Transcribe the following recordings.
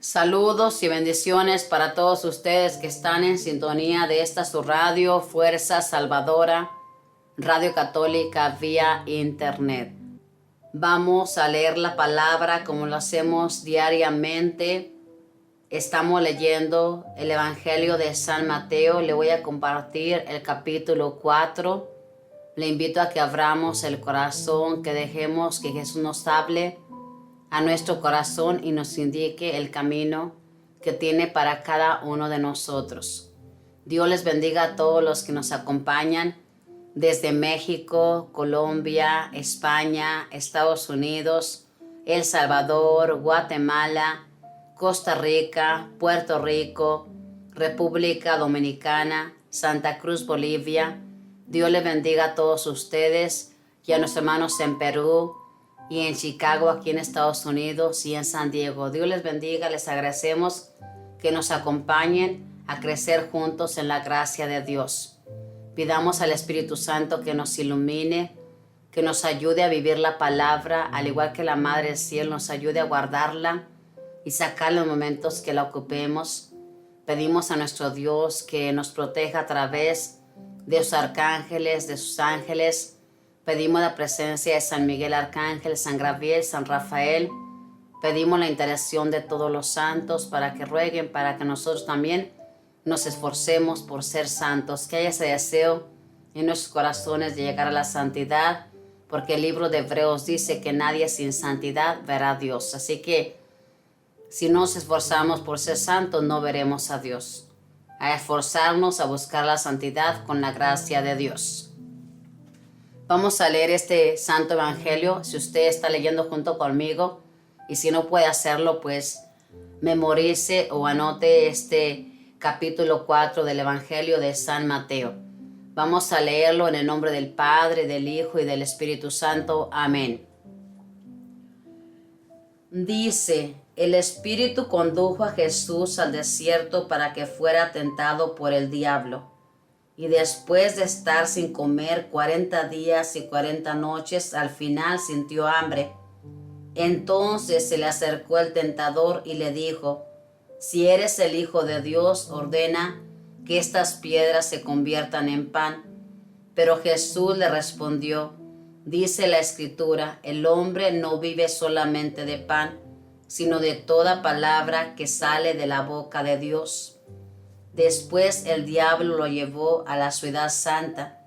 Saludos y bendiciones para todos ustedes que están en sintonía de esta su radio, Fuerza Salvadora, Radio Católica vía Internet. Vamos a leer la palabra como lo hacemos diariamente. Estamos leyendo el Evangelio de San Mateo. Le voy a compartir el capítulo 4. Le invito a que abramos el corazón, que dejemos que Jesús nos hable a nuestro corazón y nos indique el camino que tiene para cada uno de nosotros. Dios les bendiga a todos los que nos acompañan desde México, Colombia, España, Estados Unidos, El Salvador, Guatemala, Costa Rica, Puerto Rico, República Dominicana, Santa Cruz, Bolivia. Dios les bendiga a todos ustedes y a nuestros hermanos en Perú, y en Chicago, aquí en Estados Unidos, y en San Diego. Dios les bendiga, les agradecemos que nos acompañen a crecer juntos en la gracia de Dios. Pidamos al Espíritu Santo que nos ilumine, que nos ayude a vivir la palabra, al igual que la Madre del Cielo nos ayude a guardarla y sacar los momentos que la ocupemos. Pedimos a nuestro Dios que nos proteja a través de sus arcángeles, de sus ángeles. Pedimos la presencia de San Miguel Arcángel, San Gabriel, San Rafael. Pedimos la intercesión de todos los santos para que rueguen, para que nosotros también nos esforcemos por ser santos. Que haya ese deseo en nuestros corazones de llegar a la santidad, porque el libro de Hebreos dice que nadie sin santidad verá a Dios. Así que si nos esforzamos por ser santos, no veremos a Dios. A esforzarnos a buscar la santidad con la gracia de Dios. Vamos a leer este Santo Evangelio. Si usted está leyendo junto conmigo y si no puede hacerlo, pues memorice o anote este capítulo 4 del Evangelio de San Mateo. Vamos a leerlo en el nombre del Padre, del Hijo y del Espíritu Santo. Amén. Dice: el Espíritu condujo a Jesús al desierto para que fuera tentado por el diablo. Y después de estar sin comer 40 días y 40 noches, al final sintió hambre. Entonces se le acercó el tentador y le dijo: si eres el Hijo de Dios, ordena que estas piedras se conviertan en pan. Pero Jesús le respondió: dice la Escritura, el hombre no vive solamente de pan, sino de toda palabra que sale de la boca de Dios. Después el diablo lo llevó a la ciudad santa,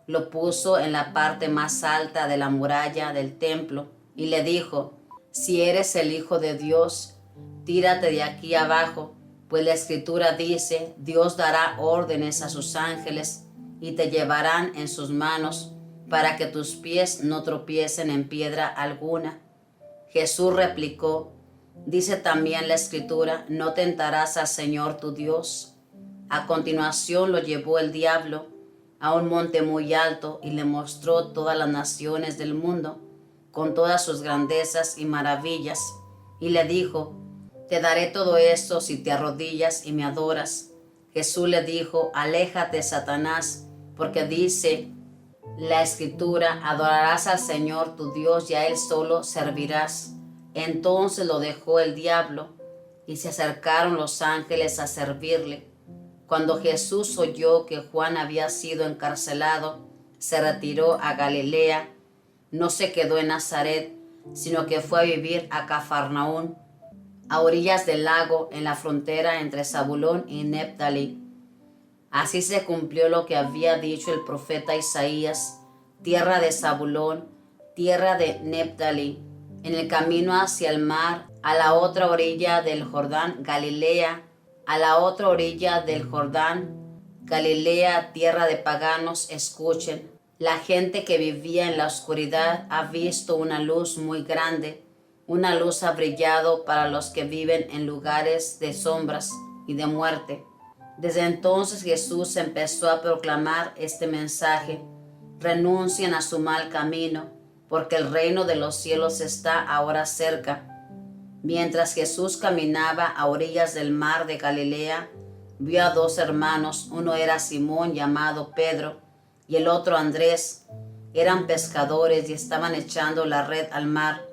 lo puso en la parte más alta de la muralla del templo y le dijo: si eres el Hijo de Dios, tírate de aquí abajo, pues la Escritura dice: Dios dará órdenes a sus ángeles y te llevarán en sus manos para que tus pies no tropiecen en piedra alguna. Jesús replicó: dice también la Escritura, no tentarás al Señor tu Dios. A continuación lo llevó el diablo a un monte muy alto y le mostró todas las naciones del mundo, con todas sus grandezas y maravillas, y le dijo: te daré todo esto si te arrodillas y me adoras. Jesús le dijo: aléjate, Satanás, porque dice la Escritura, adorarás al Señor tu Dios y a Él solo servirás. Entonces lo dejó el diablo y se acercaron los ángeles a servirle. Cuando Jesús oyó que Juan había sido encarcelado, se retiró a Galilea. No se quedó en Nazaret, sino que fue a vivir a Cafarnaún, a orillas del lago, en la frontera entre Zabulón y Neftalí. Así se cumplió lo que había dicho el profeta Isaías: tierra de Zabulón, tierra de Neftalí, en el camino hacia el mar, a la otra orilla del Jordán, Galilea, a la otra orilla del Jordán, Galilea, tierra de paganos, escuchen. La gente que vivía en la oscuridad ha visto una luz muy grande. Una luz ha brillado para los que viven en lugares de sombras y de muerte. Desde entonces Jesús empezó a proclamar este mensaje: renuncien a su mal camino, porque el reino de los cielos está ahora cerca. Mientras Jesús caminaba a orillas del mar de Galilea, vio a dos hermanos. Uno era Simón, llamado Pedro, y el otro Andrés. Eran pescadores y estaban echando la red al mar.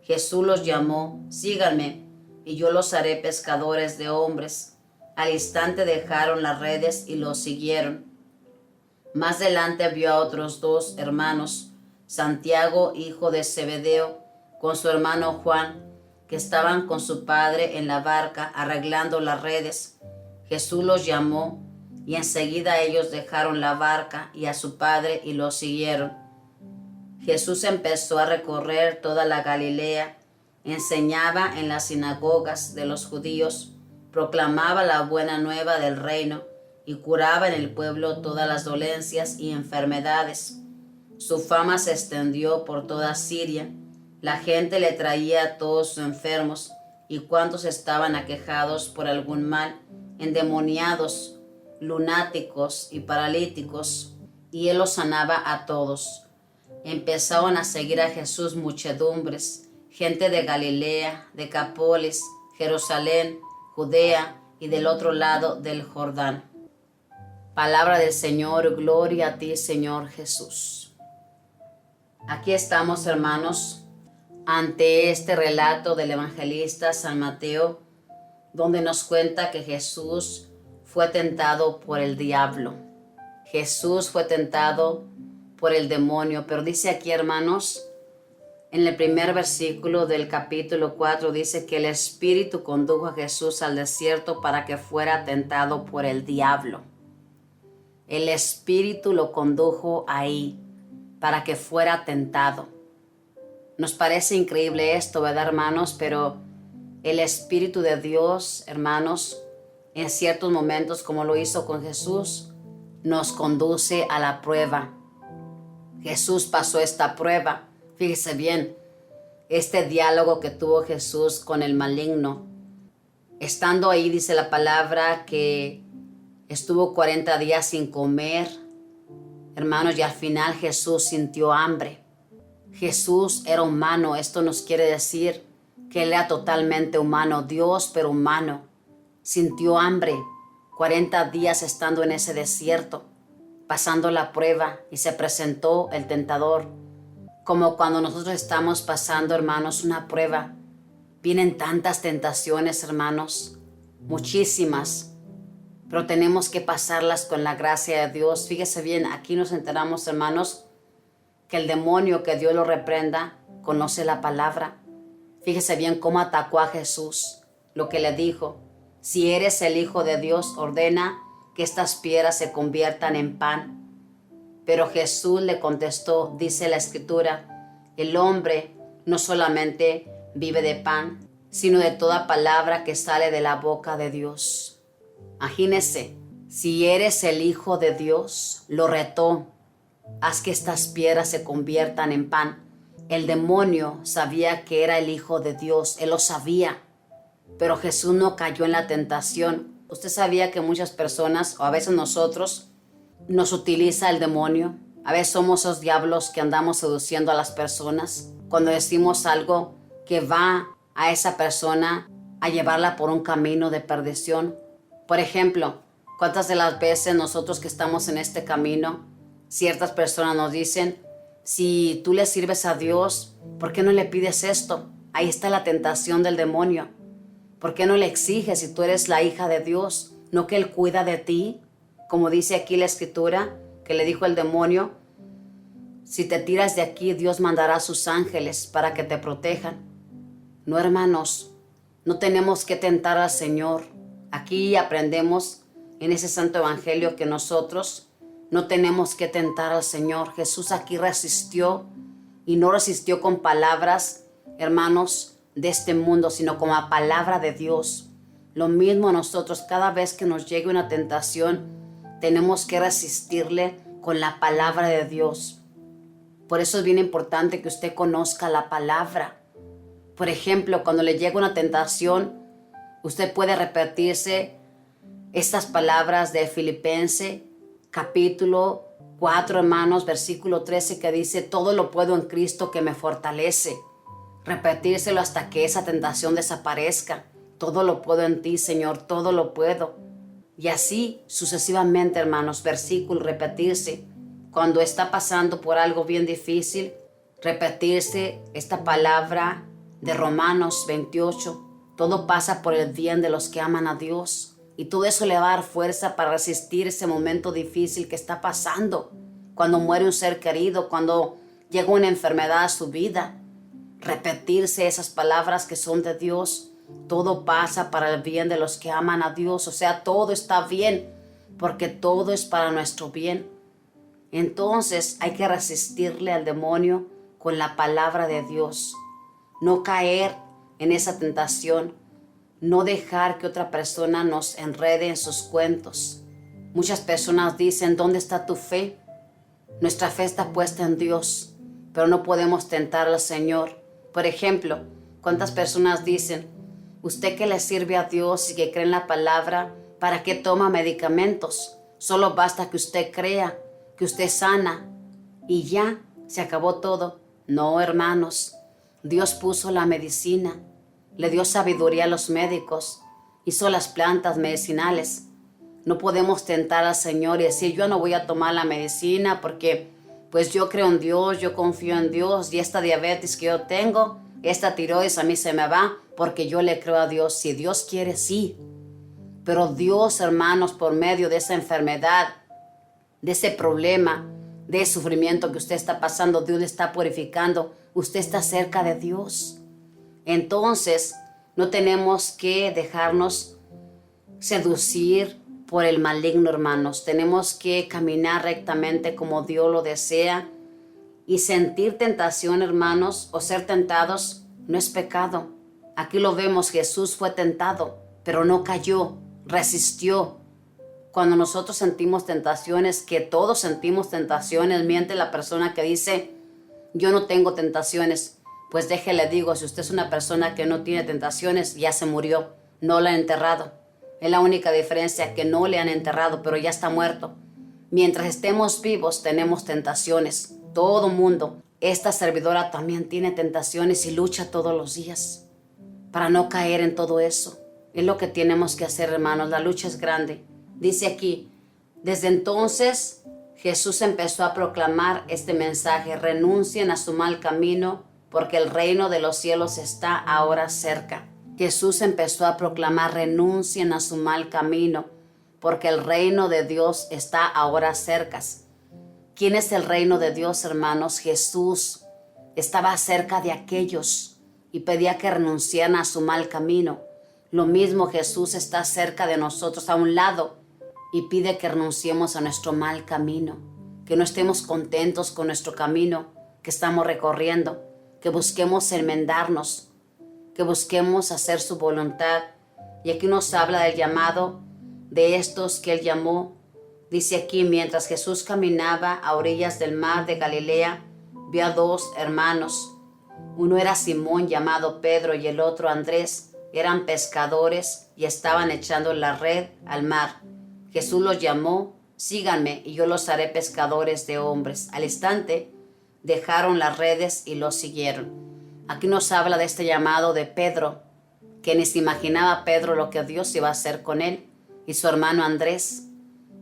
Jesús los llamó: síganme, y yo los haré pescadores de hombres. Al instante dejaron las redes y los siguieron. Más adelante vio a otros dos hermanos, Santiago, hijo de Zebedeo, con su hermano Juan, que estaban con su padre en la barca arreglando las redes. Jesús los llamó y enseguida ellos dejaron la barca y a su padre y lo siguieron. Jesús empezó a recorrer toda la Galilea, enseñaba en las sinagogas de los judíos, proclamaba la buena nueva del reino y curaba en el pueblo todas las dolencias y enfermedades. Su fama se extendió por toda Siria. La gente le traía a todos sus enfermos y cuantos estaban aquejados por algún mal, endemoniados, lunáticos y paralíticos, y él los sanaba a todos. Empezaron a seguir a Jesús muchedumbres, gente de Galilea, Decápolis, Jerusalén, Judea y del otro lado del Jordán. Palabra del Señor, gloria a ti, Señor Jesús. Aquí estamos, hermanos, ante este relato del evangelista San Mateo, donde nos cuenta que Jesús fue tentado por el diablo. Jesús fue tentado por el demonio, pero dice aquí, hermanos, en el primer versículo del capítulo 4, dice que el Espíritu condujo a Jesús al desierto para que fuera tentado por el diablo. El Espíritu lo condujo ahí para que fuera tentado. Nos parece increíble esto, ¿verdad, hermanos? Pero el Espíritu de Dios, hermanos, en ciertos momentos, como lo hizo con Jesús, nos conduce a la prueba. Jesús pasó esta prueba. Fíjese bien, este diálogo que tuvo Jesús con el maligno. Estando ahí, dice la palabra, que estuvo 40 días sin comer, hermanos, y al final Jesús sintió hambre. Jesús era humano. Esto nos quiere decir que Él era totalmente humano, Dios, pero humano. Sintió hambre, 40 días estando en ese desierto, pasando la prueba, y se presentó el tentador. Como cuando nosotros estamos pasando, hermanos, una prueba, vienen tantas tentaciones, hermanos, muchísimas, pero tenemos que pasarlas con la gracia de Dios. Fíjese bien, aquí nos enteramos, hermanos, que el demonio, que Dios lo reprenda, conoce la palabra. Fíjese bien cómo atacó a Jesús, lo que le dijo: si eres el Hijo de Dios, ordena que estas piedras se conviertan en pan. Pero Jesús le contestó, dice la Escritura, el hombre no solamente vive de pan, sino de toda palabra que sale de la boca de Dios. Imagínese, si eres el Hijo de Dios, lo retó: haz que estas piedras se conviertan en pan. El demonio sabía que era el Hijo de Dios, él lo sabía, pero Jesús no cayó en la tentación. Usted sabía que muchas personas, o a veces nosotros, nos utiliza el demonio. A veces somos esos diablos que andamos seduciendo a las personas cuando decimos algo que va a esa persona a llevarla por un camino de perdición. Por ejemplo, ¿cuántas de las veces nosotros que estamos en este camino, ciertas personas nos dicen: si tú le sirves a Dios, ¿por qué no le pides esto? Ahí está la tentación del demonio. ¿Por qué no le exiges si tú eres la hija de Dios? ¿No que Él cuida de ti? Como dice aquí la Escritura, que le dijo el demonio: si te tiras de aquí, Dios mandará a sus ángeles para que te protejan. No, hermanos, no tenemos que tentar al Señor. Aquí aprendemos en ese santo evangelio que nosotros no tenemos que tentar al Señor. Jesús aquí resistió, y no resistió con palabras, hermanos, de este mundo, sino con la palabra de Dios. Lo mismo nosotros, cada vez que nos llegue una tentación, tenemos que resistirle con la palabra de Dios. Por eso es bien importante que usted conozca la palabra. Por ejemplo, cuando le llega una tentación, usted puede repetirse estas palabras de Filipenses capítulo 4, hermanos, versículo 13, que dice: todo lo puedo en Cristo que me fortalece. Repetírselo hasta que esa tentación desaparezca. Todo lo puedo en ti, Señor, todo lo puedo. Y así sucesivamente, hermanos, versículo, repetirse. Cuando está pasando por algo bien difícil, repetirse esta palabra de Romanos 28, Todo pasa por el bien de los que aman a Dios. Y todo eso le va a dar fuerza para resistir ese momento difícil que está pasando. Cuando muere un ser querido, cuando llega una enfermedad a su vida. Repetirse esas palabras que son de Dios. Todo pasa para el bien de los que aman a Dios. O sea, todo está bien porque todo es para nuestro bien. Entonces hay que resistirle al demonio con la palabra de Dios. No caer en esa tentación. No dejar que otra persona nos enrede en sus cuentos. Muchas personas dicen, ¿dónde está tu fe? Nuestra fe está puesta en Dios, pero no podemos tentar al Señor. Por ejemplo, ¿cuántas personas dicen, usted que le sirve a Dios y que cree en la palabra, ¿para qué toma medicamentos? Solo basta que usted crea, que usted sana y ya se acabó todo. No, hermanos, Dios puso la medicina, le dio sabiduría a los médicos, hizo las plantas medicinales. No podemos tentar al Señor y decir, yo no voy a tomar la medicina porque pues yo creo en Dios, yo confío en Dios y esta diabetes que yo tengo, esta tiroides a mí se me va porque yo le creo a Dios. Si Dios quiere, sí. Pero Dios, hermanos, por medio de esa enfermedad, de ese problema, de ese sufrimiento que usted está pasando, Dios le está purificando. Usted está cerca de Dios. Entonces, no tenemos que dejarnos seducir por el maligno, hermanos. Tenemos que caminar rectamente como Dios lo desea. Y sentir tentación, hermanos, o ser tentados, no es pecado. Aquí lo vemos, Jesús fue tentado, pero no cayó, resistió. Cuando nosotros sentimos tentaciones, que todos sentimos tentaciones, miente la persona que dice, yo no tengo tentaciones. Pues déjele digo, si usted es una persona que no tiene tentaciones, ya se murió, no la han enterrado. Es la única diferencia, que no le han enterrado, pero ya está muerto. Mientras estemos vivos, tenemos tentaciones. Todo mundo. Esta servidora también tiene tentaciones y lucha todos los días para no caer en todo eso. Es lo que tenemos que hacer, hermanos. La lucha es grande. Dice aquí, desde entonces Jesús empezó a proclamar este mensaje: renuncien a su mal camino, porque el reino de los cielos está ahora cerca. Jesús empezó a proclamar, renuncien a su mal camino, porque el reino de Dios está ahora cerca. ¿Quién es el reino de Dios, hermanos? Jesús estaba cerca de aquellos y pedía que renunciaran a su mal camino. Lo mismo, Jesús está cerca de nosotros, a un lado, y pide que renunciemos a nuestro mal camino, que no estemos contentos con nuestro camino que estamos recorriendo, que busquemos enmendarnos, que busquemos hacer su voluntad. Y aquí nos habla del llamado de estos que él llamó. Dice aquí, mientras Jesús caminaba a orillas del mar de Galilea, vio a dos hermanos. Uno era Simón, llamado Pedro, y el otro Andrés. Eran pescadores y estaban echando la red al mar. Jesús los llamó, síganme y yo los haré pescadores de hombres. Al instante dejaron las redes y los siguieron. Aquí nos habla de este llamado de Pedro, que ni se imaginaba Pedro lo que Dios iba a hacer con él, y su hermano Andrés.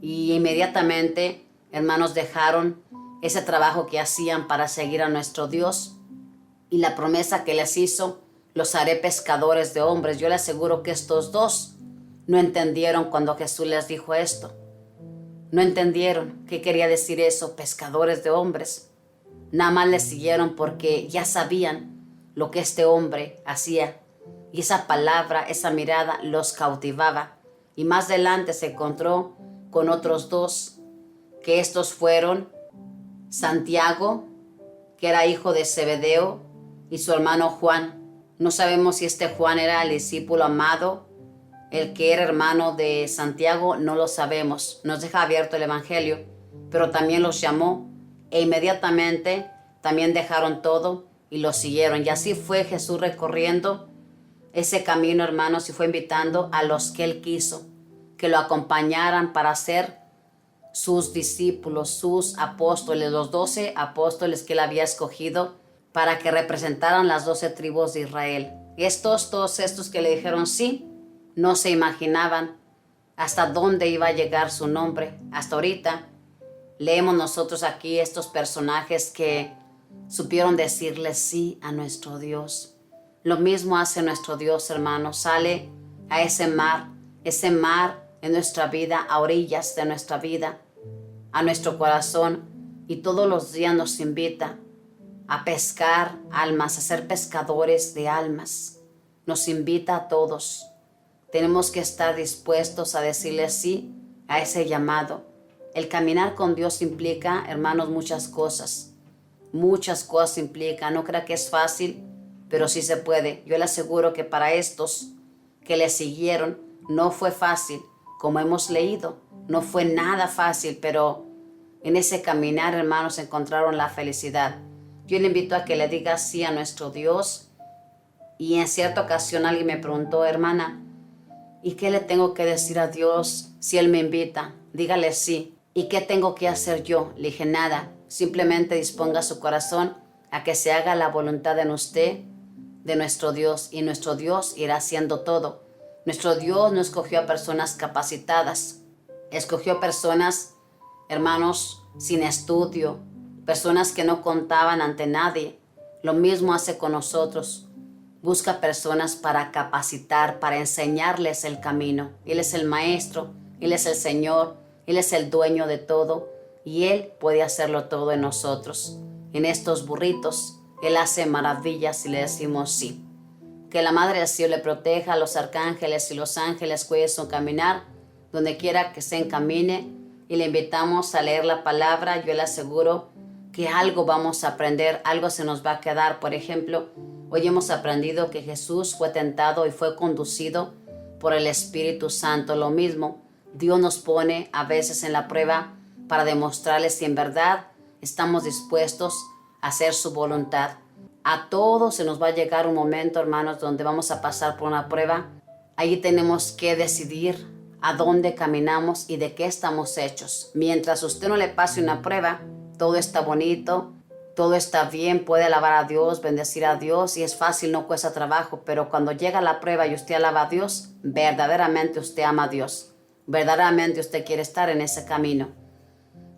Y inmediatamente, hermanos, dejaron ese trabajo que hacían para seguir a nuestro Dios. Y la promesa que les hizo, los haré pescadores de hombres. Yo les aseguro que estos dos no entendieron cuando Jesús les dijo esto. No entendieron qué quería decir eso, pescadores de hombres. Nada más les siguieron porque ya sabían lo que este hombre hacía. Y esa palabra, esa mirada los cautivaba. Y más adelante se encontró con otros dos, que estos fueron Santiago, que era hijo de Zebedeo, y su hermano Juan. No sabemos si este Juan era el discípulo amado, el que era hermano de Santiago, no lo sabemos. Nos deja abierto el evangelio, pero también los llamó e inmediatamente también dejaron todo y los siguieron. Y así fue Jesús recorriendo ese camino, hermanos, y fue invitando a los que él quiso que lo acompañaran para ser sus discípulos, sus apóstoles, los 12 apóstoles que él había escogido para que representaran las 12 tribus de Israel. Todos estos que le dijeron sí, no se imaginaban hasta dónde iba a llegar su nombre. Hasta ahorita leemos nosotros aquí estos personajes que supieron decirle sí a nuestro Dios. Lo mismo hace nuestro Dios, hermanos. Sale a ese mar en nuestra vida, a orillas de nuestra vida, a nuestro corazón, y todos los días nos invita a pescar almas, a ser pescadores de almas. Nos invita a todos. Tenemos que estar dispuestos a decirle sí a ese llamado. El caminar con Dios implica, hermanos, muchas cosas. Muchas cosas implica. No crea que es fácil, pero sí se puede. Yo le aseguro que para estos que le siguieron no fue fácil, como hemos leído. No fue nada fácil, pero en ese caminar, hermanos, encontraron la felicidad. Yo le invito a que le diga sí a nuestro Dios. Y en cierta ocasión alguien me preguntó, hermana, ¿y qué le tengo que decir a Dios si Él me invita? Dígale sí. ¿Y qué tengo que hacer yo? Le dije, nada. Simplemente disponga su corazón a que se haga la voluntad en usted de nuestro Dios, y nuestro Dios irá haciendo todo. Nuestro Dios no escogió a personas capacitadas. Escogió personas, hermanos, sin estudio, personas que no contaban ante nadie. Lo mismo hace con nosotros. Busca personas para capacitar, para enseñarles el camino. Él es el Maestro, Él es el Señor, Él es el dueño de todo, y Él puede hacerlo todo en nosotros. En estos burritos, Él hace maravillas si le decimos sí. Que la Madre del Cielo le proteja, a los arcángeles y los ángeles cuiden su caminar, donde quiera que se encamine, y le invitamos a leer la palabra. Yo le aseguro que algo vamos a aprender, algo se nos va a quedar. Por ejemplo, hoy hemos aprendido que Jesús fue tentado y fue conducido por el Espíritu Santo. Lo mismo, Dios nos pone a veces en la prueba para demostrarles si en verdad estamos dispuestos a hacer su voluntad. A todos se nos va a llegar un momento, hermanos, donde vamos a pasar por una prueba. Allí tenemos que decidir a dónde caminamos y de qué estamos hechos. Mientras usted no le pase una prueba, todo está bonito, todo está bien, puede alabar a Dios, bendecir a Dios, y es fácil, no cuesta trabajo. Pero cuando llega la prueba y usted alaba a Dios, verdaderamente usted ama a Dios. Verdaderamente usted quiere estar en ese camino.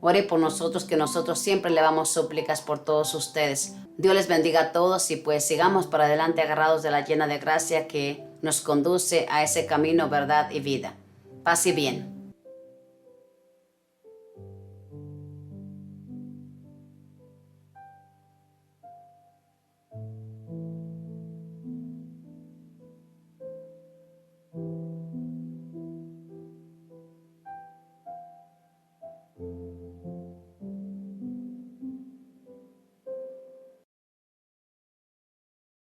Ore por nosotros, que nosotros siempre le damos súplicas por todos ustedes. Dios les bendiga a todos, y pues sigamos para adelante agarrados de la llena de gracia que nos conduce a ese camino, verdad y vida. Paz y bien.